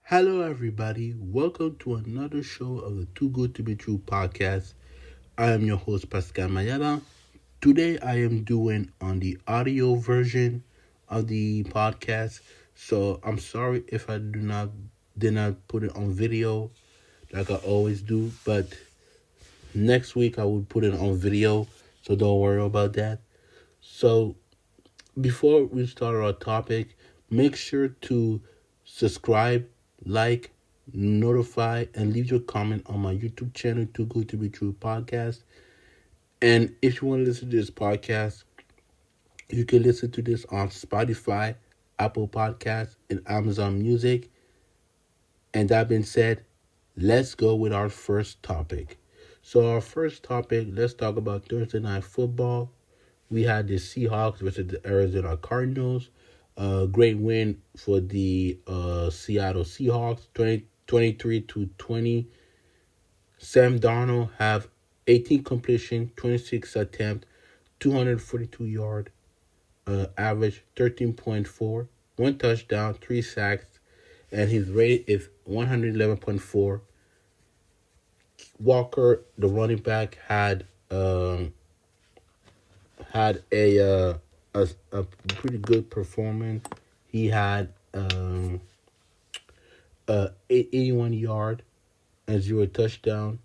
Hello, everybody. Welcome to another show of the Too Good to Be True podcast. I am your host, Pascal Mayala. Today, I am doing on the audio version of the podcast. So I'm sorry if I did not put it on video like I always do, but next week I will put it on video. So don't worry about that. So before we start our topic, make sure to subscribe, like, notify, and leave your comment on my YouTube channel, Too Good to Be True Podcast. And if you want to listen to this podcast, you can listen to this on Spotify, Apple Podcasts, and Amazon Music. And that being said, let's go with our first topic. So our first topic, let's talk about Thursday Night Football. We had the Seahawks versus the Arizona Cardinals. Great win for the Seattle Seahawks, 23-20. Sam Darnold have 18 completion, 26 attempt, 242 yard, average 13.4, one touchdown, 3 sacks, and his rate is 111.4. Walker, the running back, had a pretty good performance. He had 81 yard and 0 touchdown.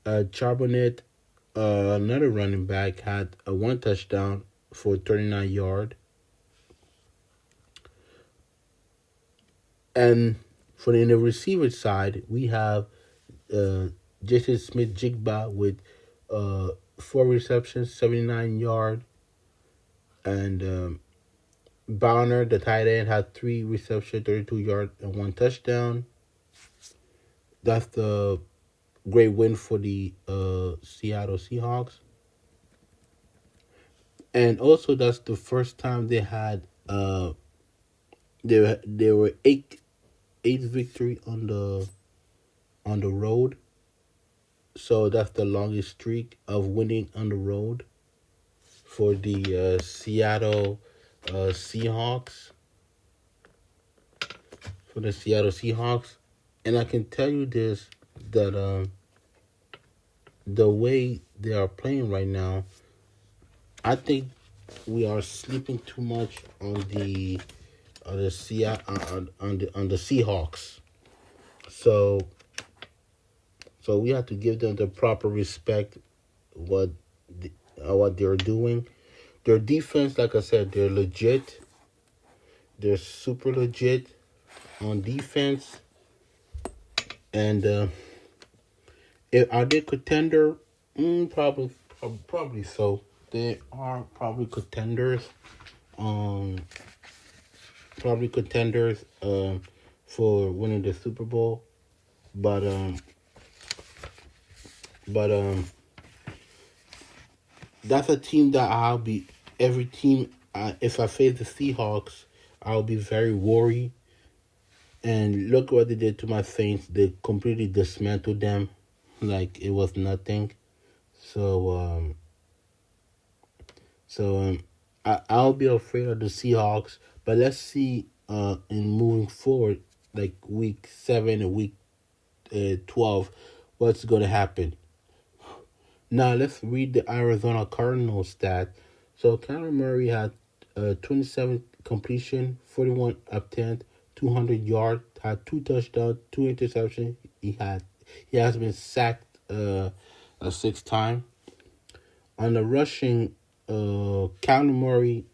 Charbonnet, another running back, had a 1 touchdown for 39 yard. And for the receiver side, we have Jason Smith-Jigba with 4 receptions, 79 yard, and Bonner, the tight end, had 3 receptions, 32 yards, and 1 touchdown. That's the great win for the Seattle Seahawks. And also, that's the first time they had there were eight victory on the road. So that's the longest streak of winning on the road for the Seattle Seahawks. For the Seattle Seahawks, and I can tell you this, that the way they are playing right now, I think we are sleeping too much on the Seahawks. So we have to give them the proper respect what they're doing. Their defense, like I said, they're legit. They're super legit on defense. And are they contender? Probably so. They are probably contenders. Probably contenders for winning the Super Bowl. But that's a team that I'll be every team. If I face the Seahawks, I'll be very worried. And look what they did to my Saints. They completely dismantled them like it was nothing. So I'll be afraid of the Seahawks. But let's see in moving forward, like week 7 and week 12, what's going to happen. Now let's read the Arizona Cardinals stat. So Kyler Murray had 27 completion, 41 attempt, 200 yards, had 2 touchdowns, 2 interceptions. He has been sacked a 6 time. On the rushing, Kyler Murray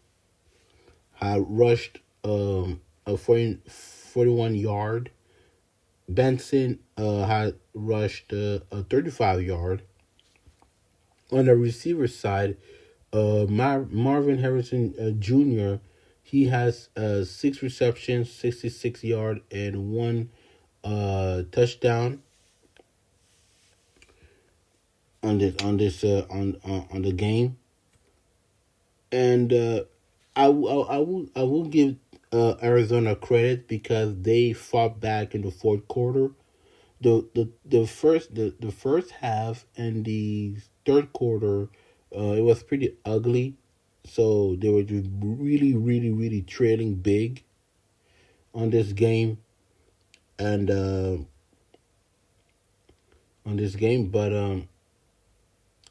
had rushed a 41 yard. Benson had rushed a 35 yard. On the receiver side, Marvin Harrison Jr., he has 6 receptions, 66 yard, and 1 touchdown on the game. And I will give Arizona credit because they fought back in the fourth quarter. The first half and the third quarter, it was pretty ugly. So they were just really, really, really trailing big on this game. and on this game, but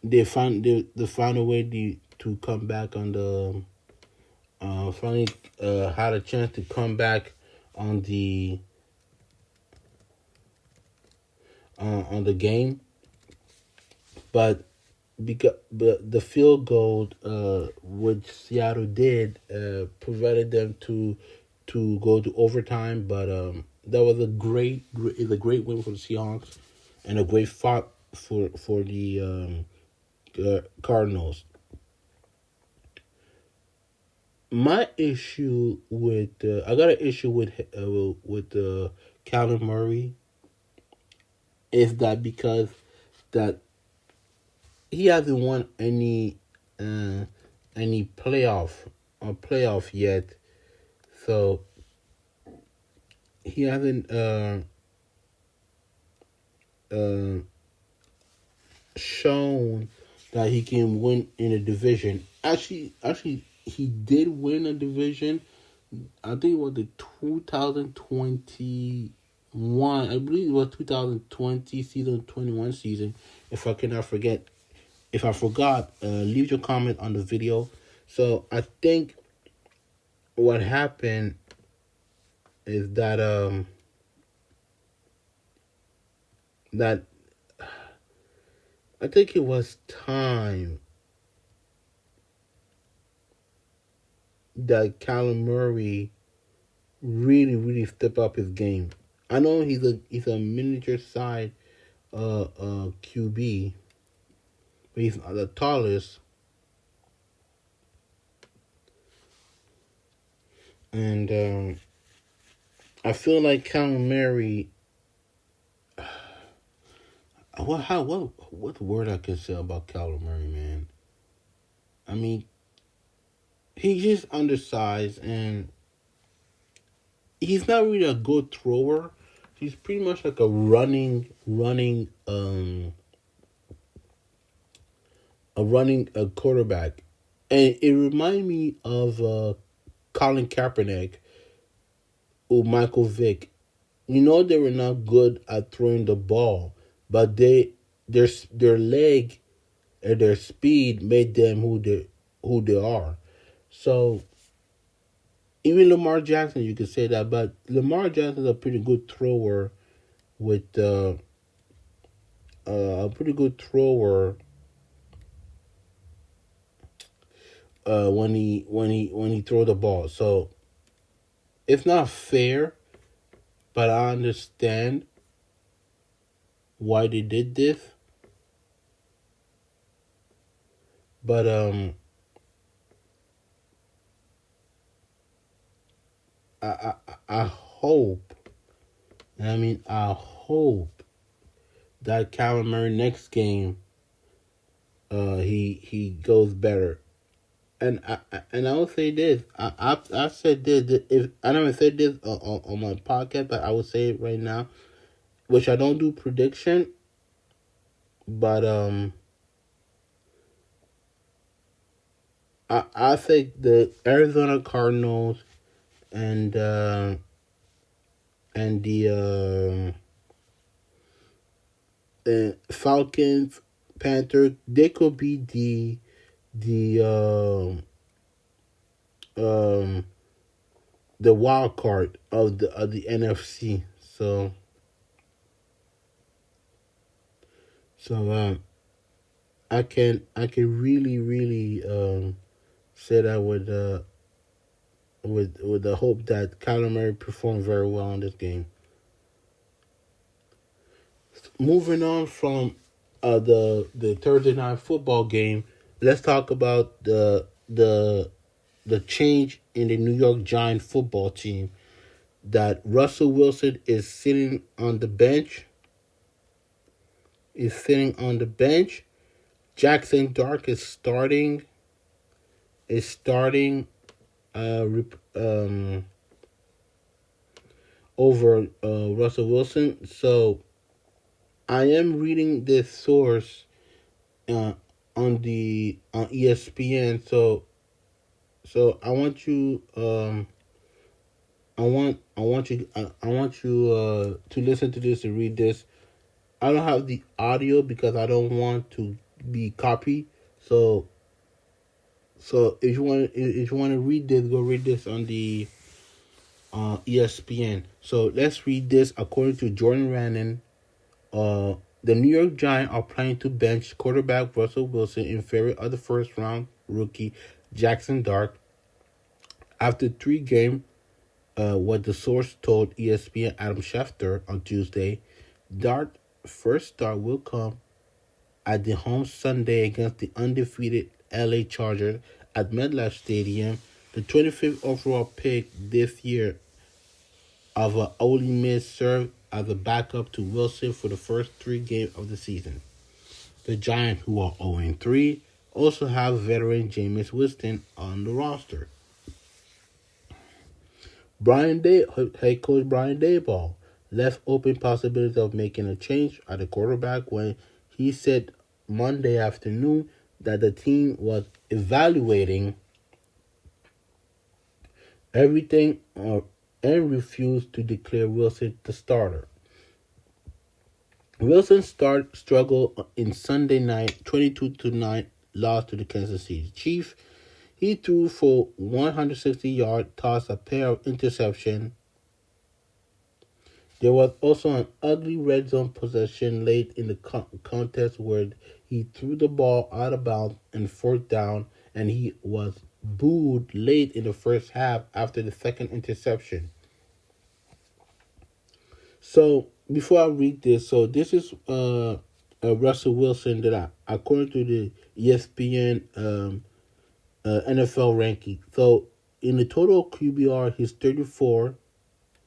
they found a way to come back on the finally had a chance to come back on the game, but because the field goal which Seattle did prevented them to go to overtime. But that was a great win for the Seahawks and a great fight for the Cardinals. My issue with I got an issue with Kyler Murray is that because that he hasn't won uh, any playoff yet, so he hasn't uh, shown that he can win in a division. Actually, he did win a division. I think it was the 2021. I believe it was 2020 season, 21 season. If I cannot forget, if I forgot, leave your comment on the video. So I think what happened is that I think it was time that Kyler Murray really step up his game. I know he's a miniature side QB, but he's not the tallest. And I feel like Kyler Murray. What word I can say about Kyler Murray, man? I mean, he's just undersized and he's not really a good thrower. He's pretty much like a running a quarterback, and it reminds me of Colin Kaepernick or Michael Vick. You know they were not good at throwing the ball, but their leg and their speed made them who they are. So even Lamar Jackson, you could say that, but Lamar Jackson's a pretty good thrower with a pretty good thrower when he throw the ball. So it's not fair, but I understand why they did this. But I hope, and I hope that Kyler Murray next game, he goes better. And I will say this. I said this. If I never said this on my podcast, but I will say it right now, which I don't do prediction, but I think the Arizona Cardinals and the Falcons, Panthers, they could be um the wild card of the NFC. So I can really say that with the hope that Kyler Murray performed very well in this game. Moving on from the Thursday night football game, let's talk about the change in the New York Giants football team. That Russell Wilson is sitting on the bench. Jaxson Dark is starting. Is starting. Over Russell Wilson. So I am reading this source uh, on ESPN. So I want you I want you to listen to this and read this. I don't have the audio because I don't want to be copied. So if you want to read this, go read this on the ESPN. So let's read this. According to Jordan Rannon, the New York Giants are planning to bench quarterback Russell Wilson in favor of the first round rookie Jaxson Dart after 3 games. What the source told ESPN Adam Schefter on Tuesday. Dart's first start will come at the home Sunday against the undefeated LA Chargers at MetLife Stadium. The 25th overall pick this year of Ole Miss served as a backup to Wilson for the first 3 games of the season. The Giants, who are 0-3, also have veteran Jameis Winston on the roster. Head coach Brian Daboll left open possibility of making a change at the quarterback when he said Monday afternoon that the team was evaluating everything and refused to declare Wilson the starter. Wilson struggled in Sunday night 22-9 loss to the Kansas City Chiefs. He threw for 160 yards, tossed a pair of interceptions. There was also an ugly red zone possession late in the contest where he threw the ball out of bounds and fourth down, and he was booed late in the first half after the second interception. So before I read this, so this is Russell Wilson that according to the ESPN NFL ranking. So in the total QBR, he's 34.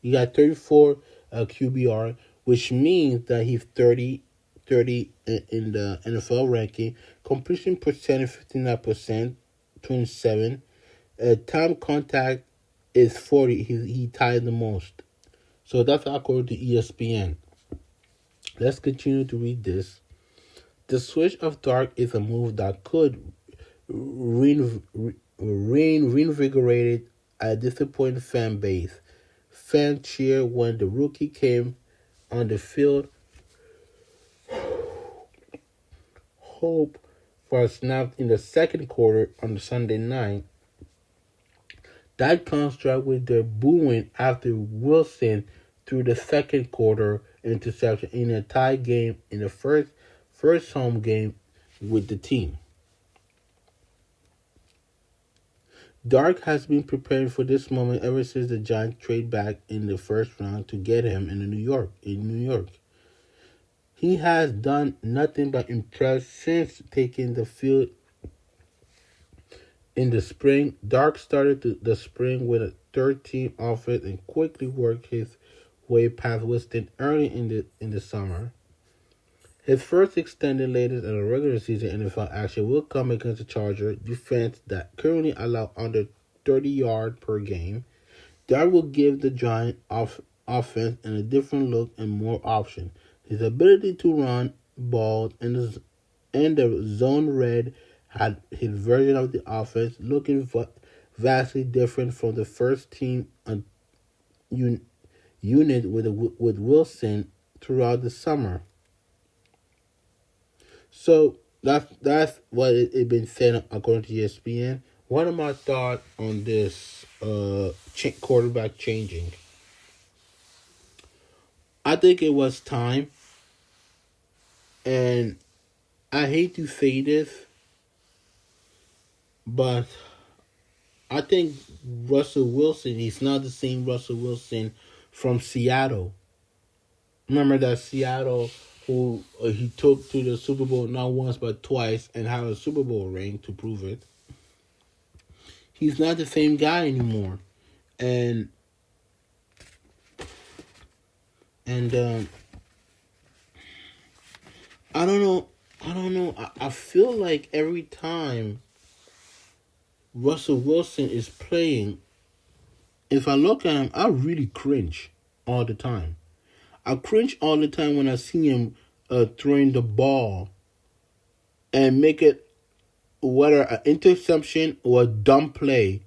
He got 34 QBR, which means that he's 30 in the NFL ranking. Completion percentage 59%, 27. Time contact is 40. He tied the most. So that's according to ESPN. Let's continue to read this. The switch of Dark is a move that could reinvigorated a disappointed fan base. Fans cheered when the rookie came on the field. Hope for a snap in the second quarter on the Sunday night. That contrast with their booing after Wilson threw the second quarter interception in a tie game in the first home game with the team. Dark has been preparing for this moment ever since the Giants trade back in the first round to get him in New York. He has done nothing but impress since taking the field in the spring. Dark started the spring with a third-team offense and quickly worked his way past Winston early in the summer. His first extended latest in a regular season NFL action will come against the Chargers defense that currently allow under 30 yards per game. That will give the Giants offense a different look and more options. His ability to run balls and the zone read had his version of the offense looking vastly different from the first team unit with Wilson throughout the summer. So that's what it been said according to ESPN. What are my thoughts on this quarterback changing? I think it was time, and I hate to say this, but I think Russell Wilson is not the same Russell Wilson from Seattle. Remember that Seattle who he took to the Super Bowl not once but twice and had a Super Bowl ring to prove it. He's not the same guy anymore. And I don't know. I feel like every time Russell Wilson is playing, if I look at him, I really cringe all the time. I cringe all the time when I see him throwing the ball and make it whether an interception or a dumb play.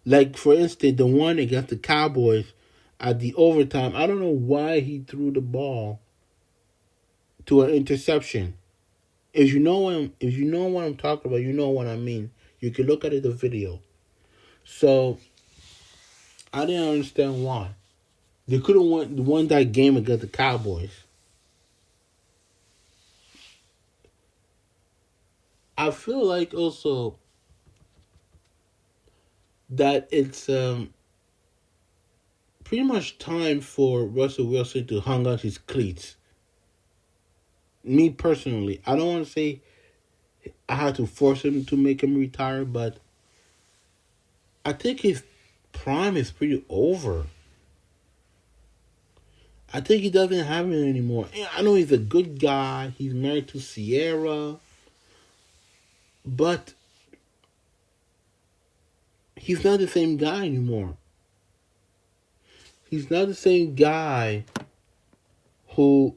Like, for instance, the one against the Cowboys at the overtime, I don't know why he threw the ball to an interception. If you know what I'm talking about, you know what I mean. You can look at the video. So I didn't understand why. They could have won that game against the Cowboys. I feel like also that it's pretty much time for Russell Wilson to hang on his cleats. Me personally, I don't want to say I had to force him to make him retire, but I think his prime is pretty over. I think he doesn't have it anymore. I know he's a good guy. He's married to Sierra, but he's not the same guy anymore. He's not the same guy who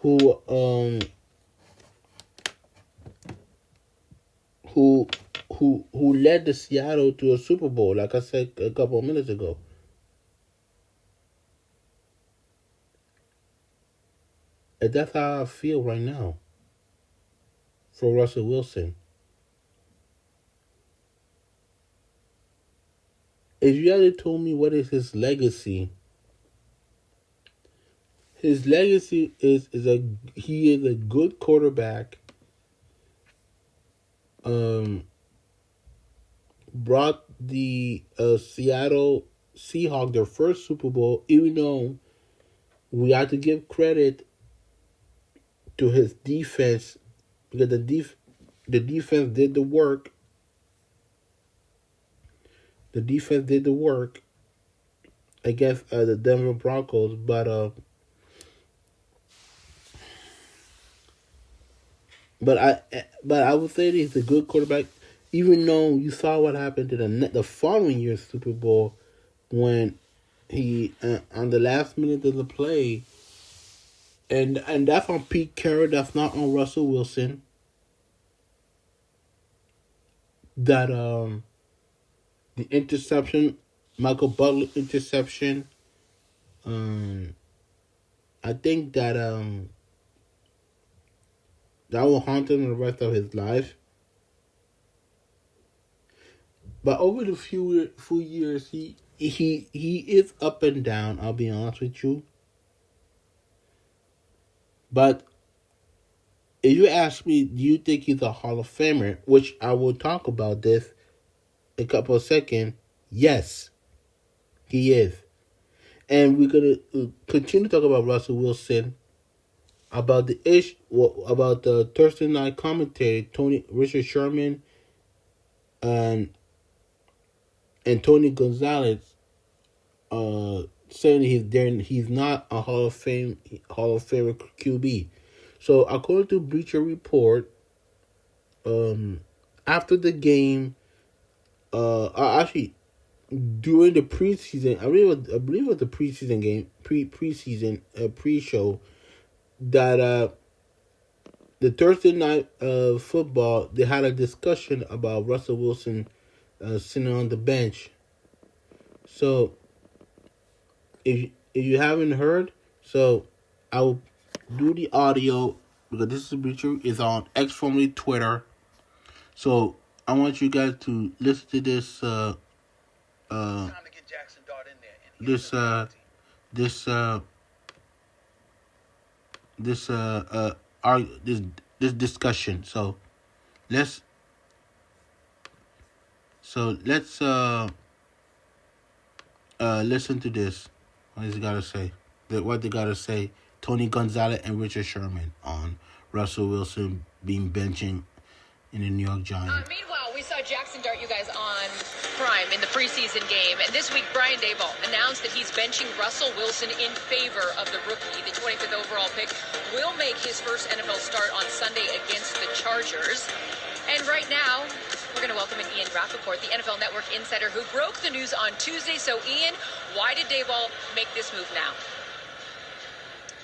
who um who who led the Seattle to a Super Bowl, like I said a couple of minutes ago. And that's how I feel right now for Russell Wilson. If you had told me what is his legacy, his legacy is he is a good quarterback. Brought the Seattle Seahawks their first Super Bowl, even though we have to give credit to his defense because the defense did the work. The defense did the work against the Denver Broncos, but I would say that he's a good quarterback. Even though you saw what happened to the following year's Super Bowl when he on the last minute of the play, and that's on Pete Carroll. That's not on Russell Wilson. That the interception, Michael Butler interception. I think that that will haunt him the rest of his life. But over the few years, he is up and down. I'll be honest with you. But if you ask me, do you think he's a Hall of Famer? Which I will talk about this in a couple of seconds. Yes, he is. And we're gonna continue to talk about Russell Wilson, about about the Thursday night commentary, Richard Sherman, and Tony Gonzalez, saying he's not a Hall of Famer QB. So according to Bleacher Report, after the game, actually during the preseason, I believe it was the preseason game, pre-show, that the Thursday night football, they had a discussion about Russell Wilson sitting on the bench. So if you haven't heard, so I will do the audio because this is on X, formerly Twitter. So I want you guys to listen to this this discussion. So let's listen to this. What they gotta say. Tony Gonzalez and Richard Sherman on Russell Wilson being benching in the New York Giants. Meanwhile, we saw Jaxson dart you guys on Prime in the preseason game. And this week, Brian Daboll announced that he's benching Russell Wilson in favor of the rookie. The 25th overall pick will make his first NFL start on Sunday against the Chargers. And right now, we're going to welcome in Ian Rappaport, the NFL Network insider who broke the news on Tuesday. So, Ian, why did Daboll make this move now?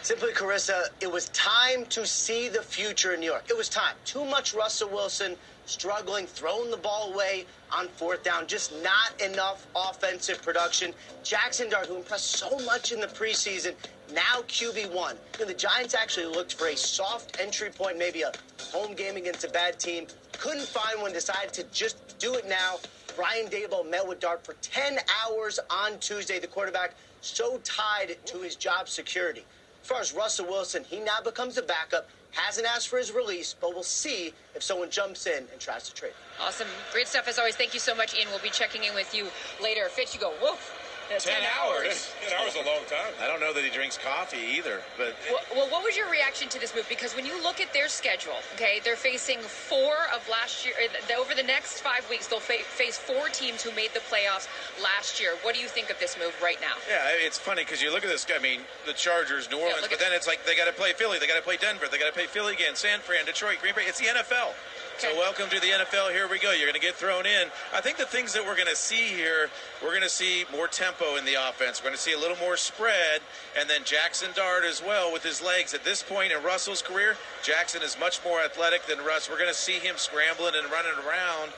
Simply, Carissa, it was time to see the future in New York. It was time. Too much Russell Wilson struggling, throwing the ball away on fourth down, just not enough offensive production. Jaxson Dart, who impressed so much in the preseason, now QB1. The Giants actually looked for a soft entry point, maybe a home game against a bad team. Couldn't find one, decided to just do it now. Brian Daboll met with Dart for 10 hours on Tuesday. The quarterback so tied to his job security. As far as Russell Wilson, he now becomes a backup. Hasn't asked for his release, but we'll see if someone jumps in and tries to trade. Awesome. Great stuff as always. Thank you so much, Ian. We'll be checking in with you later. Fitch, you go, woof. 10 hours. 10 hours is a long time. I don't know that he drinks coffee either. But well, what was your reaction to this move? Because when you look at their schedule, okay, they're facing 4 of last year. Over the next 5 weeks, they'll face 4 teams who made the playoffs last year. What do you think of this move right now? Yeah, it's funny because you look at this. I mean, the Chargers, New Orleans, but then it's like they got to play Philly, they got to play Denver, they got to play Philly again, San Fran, Detroit, Green Bay. It's the NFL. So welcome to the NFL. Here we go. You're going to get thrown in. I think the things that we're going to see here, we're going to see more tempo in the offense. We're going to see a little more spread. And then Jaxson Dart as well with his legs. At this point in Russell's career, Jaxson is much more athletic than Russ. We're going to see him scrambling and running around.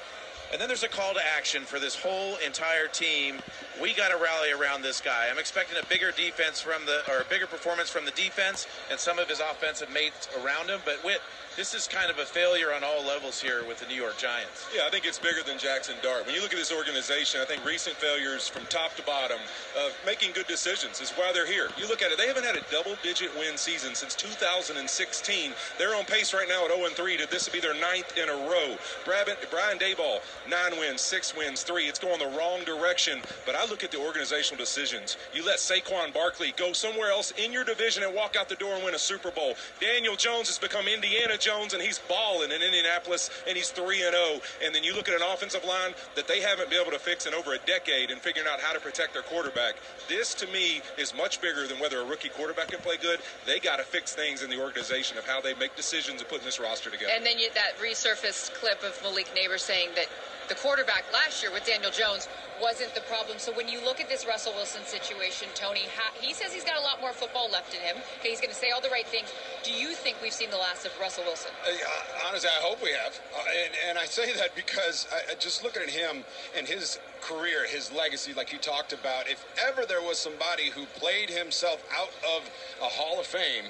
And then there's a call to action for this whole entire team. We got to rally around this guy. I'm expecting a bigger bigger performance from the defense and some of his offensive mates around him. But this is kind of a failure on all levels here with the New York Giants. Yeah, I think it's bigger than Jaxson Dart. When you look at this organization, I think recent failures from top to bottom of making good decisions is why they're here. You look at it, they haven't had a double-digit win season since 2016. They're on pace right now at 0-3. This will be their 9th in a row. Brian Daboll, 9 wins, 6 wins, 3. It's going the wrong direction. But I look at the organizational decisions. You let Saquon Barkley go somewhere else in your division and walk out the door and win a Super Bowl. Daniel Jones has become Indiana Jones, and he's balling in Indianapolis, and he's 3-0. And then you look at an offensive line that they haven't been able to fix in over a decade and figuring out how to protect their quarterback. This, to me, is much bigger than whether a rookie quarterback can play good. They got to fix things in the organization of how they make decisions and putting this roster together. And then that resurfaced clip of Malik Neighbors saying that the quarterback last year with Daniel Jones wasn't the problem. So when you look at this Russell Wilson situation, Tony, he says he's got a lot more football left in him. Okay, he's going to say all the right things. Do you think we've seen the last of Russell Wilson? Honestly, I hope we have. And I say that because just looking at him and his career, his legacy, like you talked about, if ever there was somebody who played himself out of a Hall of Fame,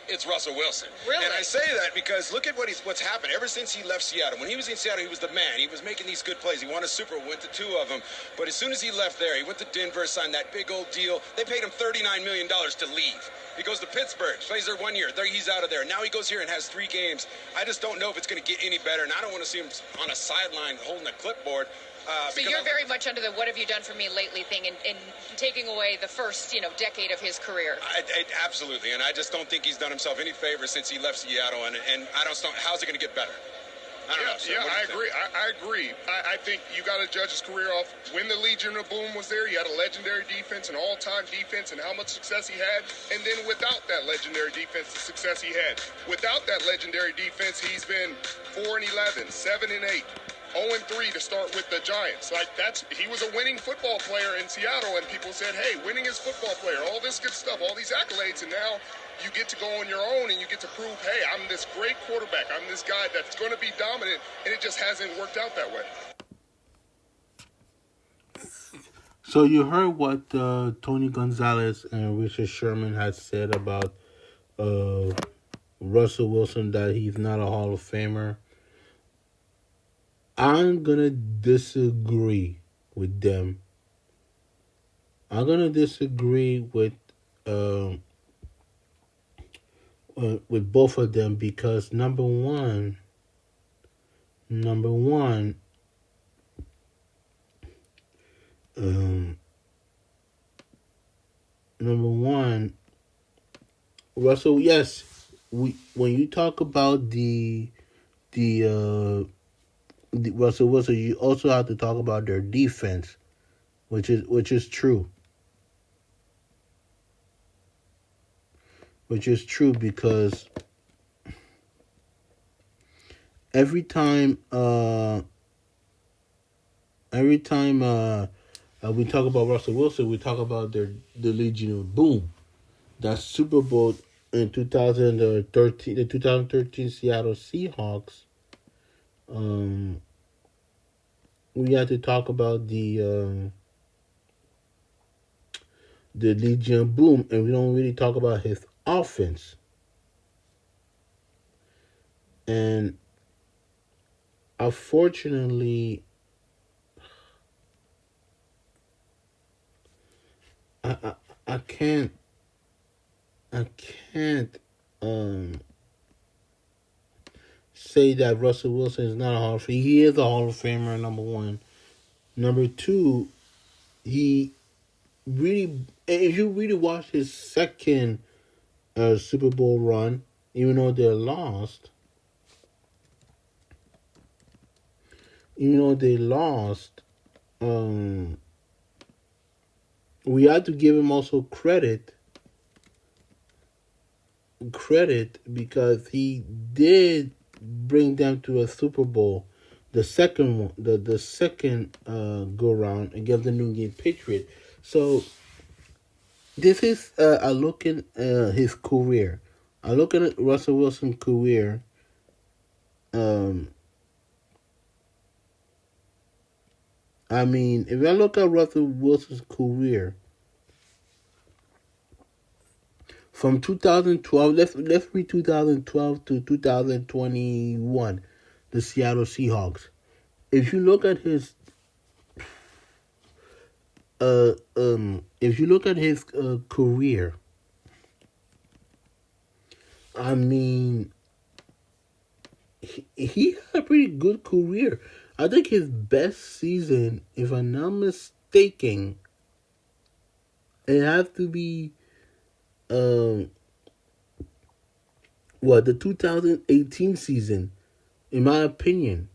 it's Russell Wilson. Really? And I say that because look at what's happened ever since he left Seattle. When he was in Seattle, he was the man. He was making these good plays. He won a Super Bowl, went to 2 of them. But as soon as he left there, he went to Denver, signed that big old deal. They paid him $39 million to leave. He goes to Pittsburgh, plays there 1 year. He's out of there. Now he goes here and has 3 games. I just don't know if it's going to get any better, and I don't want to see him on a sideline holding a clipboard. So you're very much under the "what have you done for me lately" thing, and taking away the first, decade of his career. Absolutely, and I just don't think he's done himself any favor since he left Seattle, and I don't know, how's it going to get better? I don't know. So I agree. I agree. I think you got to judge his career off when the Legion of Boom was there. He had a legendary defense, an all-time defense, and how much success he had. And then without that legendary defense, the success he had. Without that legendary defense, he's been 4-11, 7-8. 0-3 to start with the Giants. He was a winning football player in Seattle, and people said, hey, winning is football player, all this good stuff, all these accolades, and now you get to go on your own and you get to prove, hey, I'm this great quarterback, I'm this guy that's going to be dominant, and it just hasn't worked out that way. So you heard what Tony Gonzalez and Richard Sherman had said about Russell Wilson, that he's not a Hall of Famer. I'm going to disagree with them. I'm going to disagree with both of them because number one, Russell, yes, when you talk about the Russell Wilson, you also have to talk about their defense, which is true. Which is true because every time we talk about Russell Wilson, we talk about the Legion of Boom. That Super Bowl in 2013, the 2013 Seattle Seahawks. we have to talk about the Legion Boom, and we don't really talk about his offense. And unfortunately, I I, I can't I can't say that Russell Wilson is not a Hall of Famer. He is a Hall of Famer, number one. Number two, he really, if you really watch his second Super Bowl run, even though they lost, um, we have to give him also credit because he did bring them to a Super Bowl, the second one, the second go round against the New England Patriots. So this is a look at his career. I look at Russell Wilson's career. I mean, if I look at Russell Wilson's career from 2012, let's read 2012 to 2021, the Seattle Seahawks. If you look at his career, I mean, he had a pretty good career. I think his best season, if I'm not mistaken, it has to be the 2018 season, in my opinion.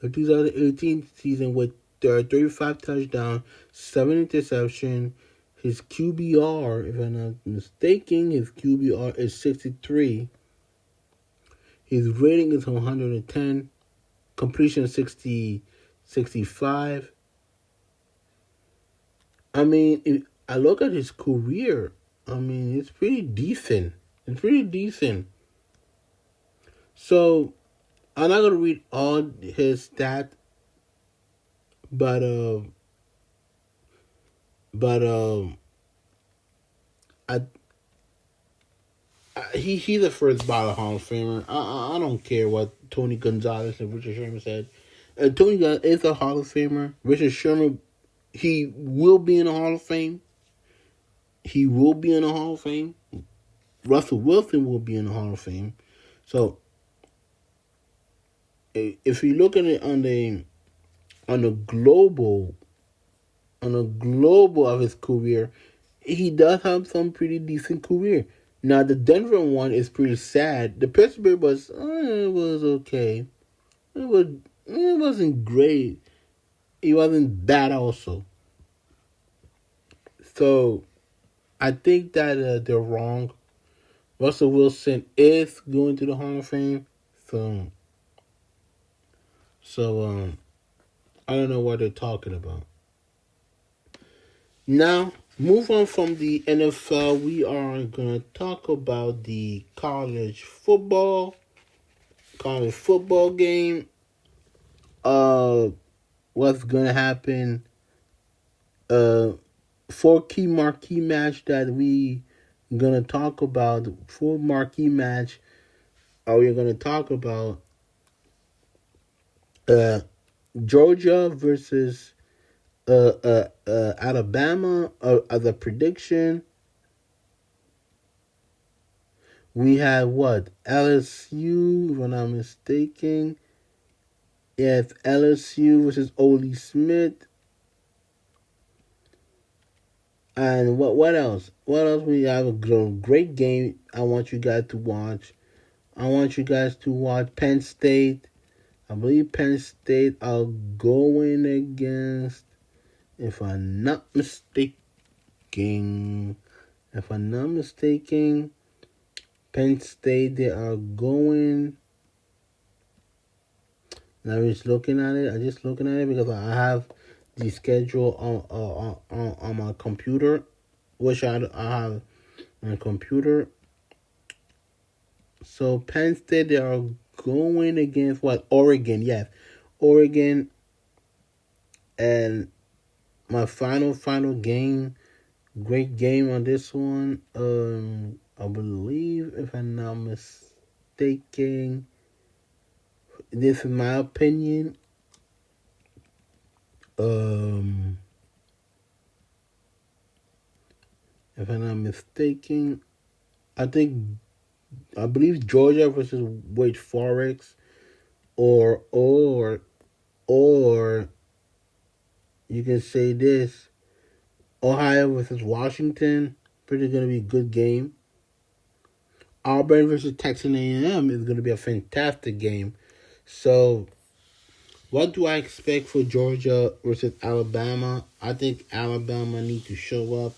The 2018 season with 35 touchdowns, 7 interception. His QBR, if I'm not mistaken, his QBR is 63. His rating is 110. Completion 65. I mean, if I look at his career, I mean, it's pretty decent. So, I'm not going to read all his stats, but he's the first ballot Hall of Famer. I don't care what Tony Gonzalez and Richard Sherman said. Tony Gonzalez is a Hall of Famer. Richard Sherman, he will be in the Hall of Fame. Russell Wilson will be in the Hall of Fame. So, if you look at it on a global of his career, he does have some pretty decent career. Now the Denver one is pretty sad. The Pittsburgh was it was okay. It wasn't great. It wasn't bad also. So I think that they're wrong. Russell Wilson is going to the Hall of Fame. So I don't know what they're talking about. Now, move on from the NFL. We are going to talk about the college football game. What's going to happen? 4 key marquee match that we going to talk about. 4 marquee match. We're going to talk about Georgia versus Alabama as a prediction. We have what? LSU, if I'm not mistaken. Yes, LSU versus Ole Smith. And what else? What else? We have a great game I want you guys to watch. I want you guys to watch Penn State. I believe Penn State are going against, if I'm not mistaken, Penn State, they are going. I'm just looking at it because I have the schedule on my computer, which I have on my computer. So Penn State, they are going against what? Oregon, yes. Oregon. And my final game. Great game on this one. I believe, if I'm not mistaken, this is my opinion. If I'm not mistaken, I believe Georgia versus Wake Forest, or you can say this: Ohio versus Washington. Pretty gonna be a good game. Auburn versus Texas A&M is gonna be a fantastic game. So, what do I expect for Georgia versus Alabama? I think Alabama need to show up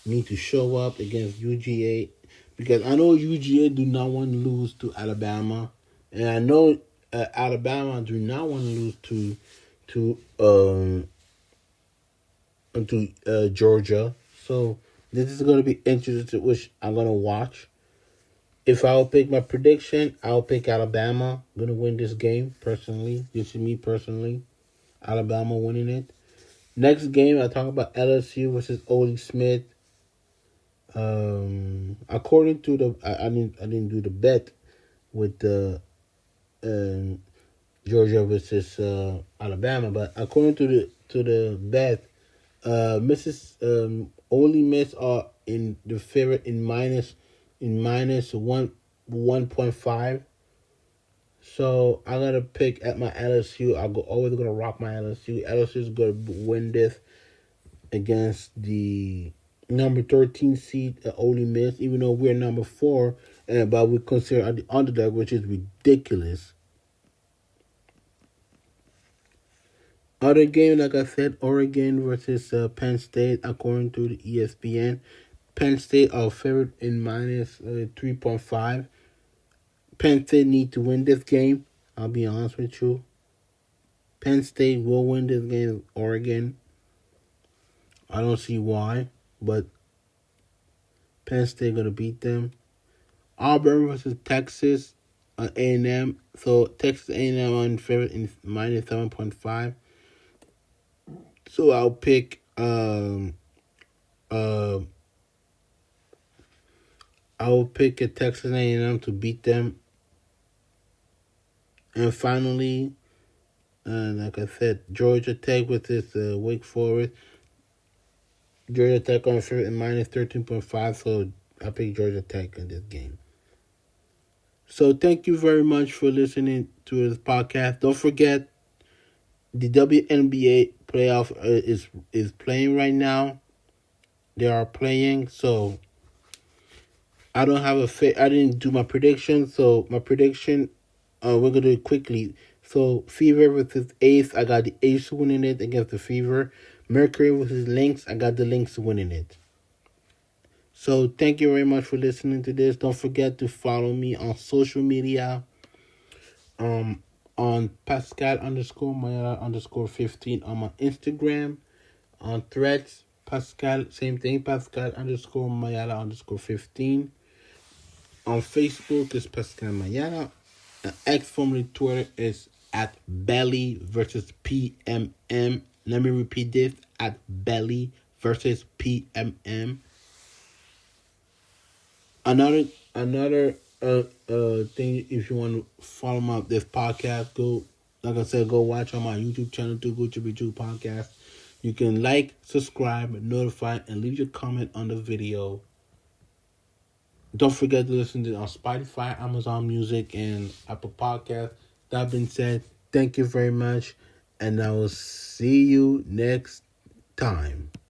against UGA, because I know UGA do not want to lose to Alabama, and I know Alabama do not want to lose to Georgia. So this is going to be interesting, which I'm going to watch. If I'll pick my prediction, I'll pick Alabama going to win this game. Personally, this is me personally. Alabama winning it. Next game, I talk about LSU versus Ole Smith. According to the, I didn't do the bet with the Georgia versus Alabama, but according to the bet, Mrs. Ole Miss are in the favorite in minus 1.5. So I gotta pick at my LSU. Always gonna rock my LSU. LSU is gonna win this against the number 13 seed Ole Miss, even though we're number 4, but we consider the underdog, which is ridiculous. Other game, like I said, Oregon versus Penn State, according to the ESPN. Penn State are favored in minus 3.5. Penn State need to win this game. I'll be honest with you. Penn State will win this game. Oregon. I don't see why, but Penn State gonna beat them. Auburn versus Texas A&M. So Texas A&M on favorite in minus 7.5. So I'll pick a Texas A&M to beat them. And finally, like I said, Georgia Tech with this Wake Forest. Georgia Tech on favorite in minus 13.5, so I pick Georgia Tech in this game. So thank you very much for listening to this podcast. Don't forget, the WNBA playoff is playing right now. They are playing, so I don't have I didn't do my prediction, so my prediction, we're gonna do it quickly. So Fever versus Ace, I got the Ace winning it against the Fever. Mercury versus Lynx, I got the Lynx winning it. So thank you very much for listening to this. Don't forget to follow me on social media. On Pascal_Mayala_15 on my Instagram. On Threads, Pascal, same thing, Pascal_Mayala_15. On Facebook is Pascal Mayala. X, formerly Twitter, is at Belly versus PMM. Let me repeat this: at Belly versus PMM. Another thing, if you want to follow this podcast, go watch on my YouTube channel, Too Good to Be True Podcast. You can like, subscribe, notify, and leave your comment on the video. Don't forget to listen to it on Spotify, Amazon Music, and Apple Podcasts. That being said, thank you very much, and I will see you next time.